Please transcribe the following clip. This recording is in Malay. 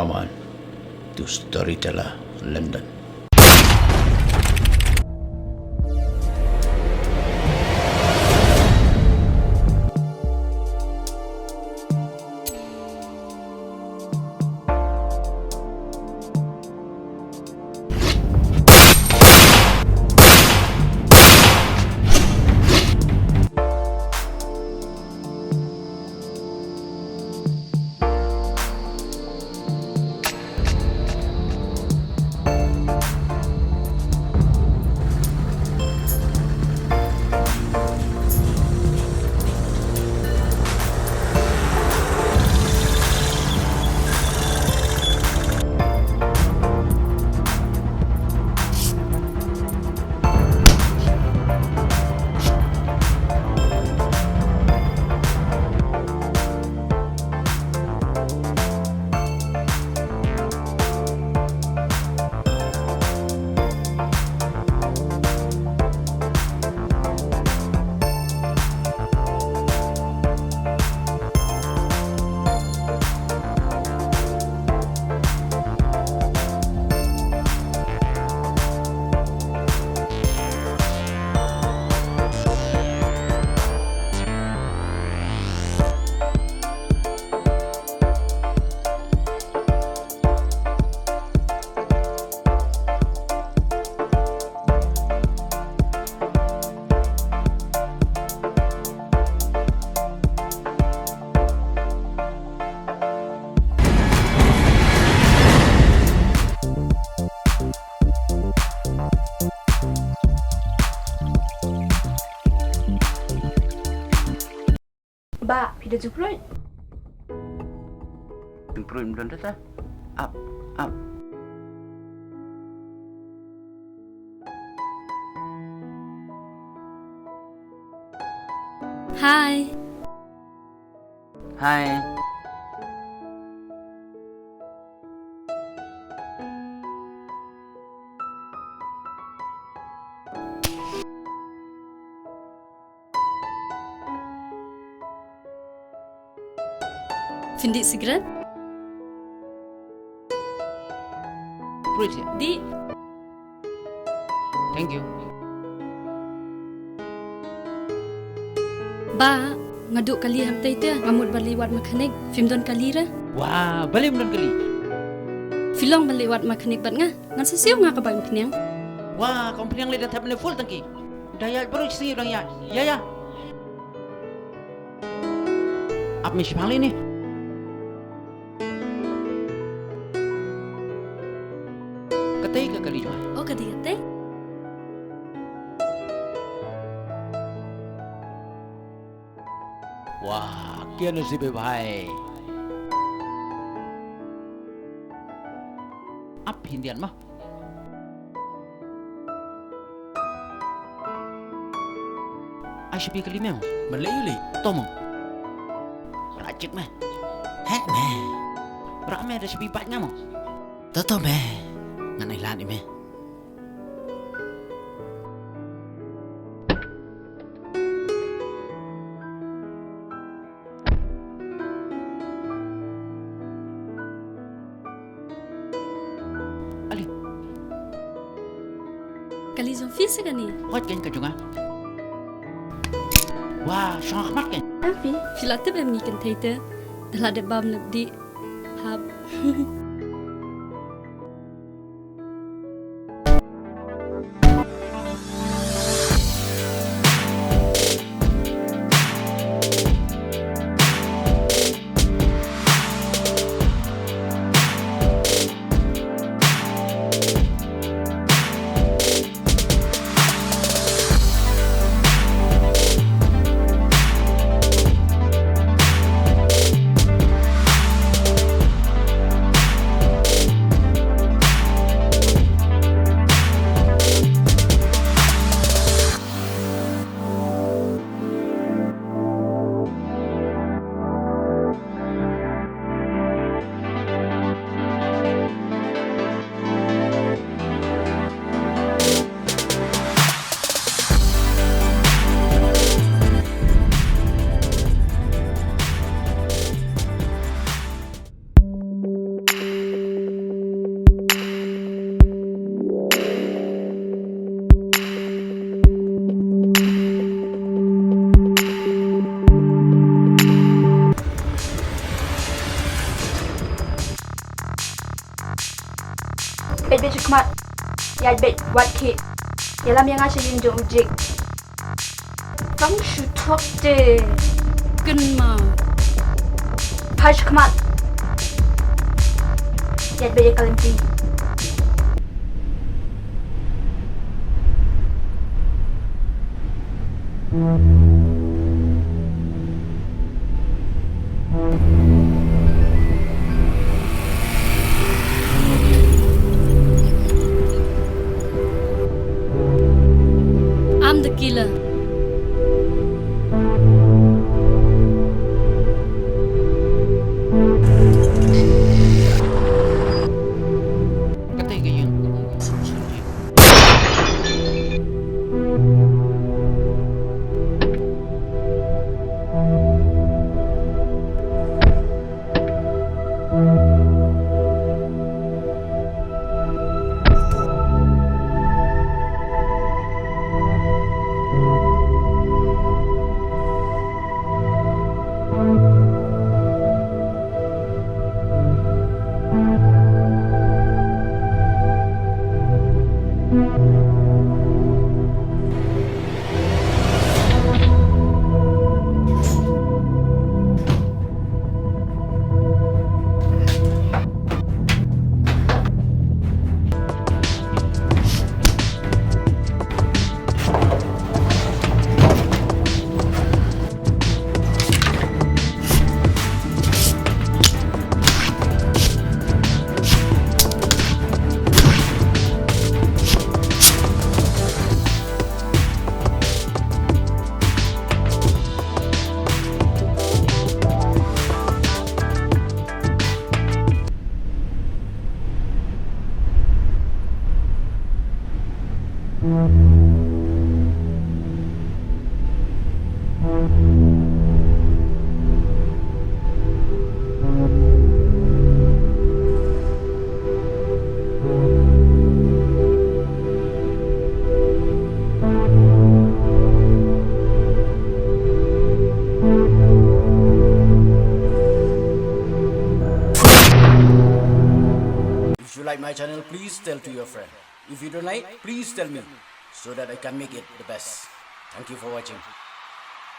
Come on to Storyteller London. Ba, pindah jumprut. Jumprut belum dah. Up. Hai. Findik sigaret? Perut je. Di. Thank you. Ba, ngaduk kali hamtai tu ngamut balik wat mekanik. Film don kali ra. Wah, balik belum kali. Filong balik wat mekanik bat nga. Ngan sesiu nga kabang kenyang. Wah, kau yang lihat tablet full tangki. Daya baru sini orang ya. Ya. Apa mesti paling ni? Katai ke kali juga? Oh, kati-kati. Wah, kian si bebay. Apa Hindian mah? Aisyah pergi kali memang. Malay uli. Tomo. Rajik mah. Hek meh. Beramai ada sepi banyak mah. Toto meh. Nganai lan ni meh. Ali, Kali Zofi segani. what kan kajunga? Wah, syang amat kan? Tapi, filate bem ngikan taita. Dah ada bam lebdi. Hab. khmat. Ya bet wat ki. Ya lam yang acha yin jong jik. Fang shu tok de. Ken ma. Pash khmat. Ya bet ya kalim ti. I'm the killer. Katay kayo. If you like my channel, please tell to your friend. If you don't like, please tell me so that I can make it the best. Thank you for watching.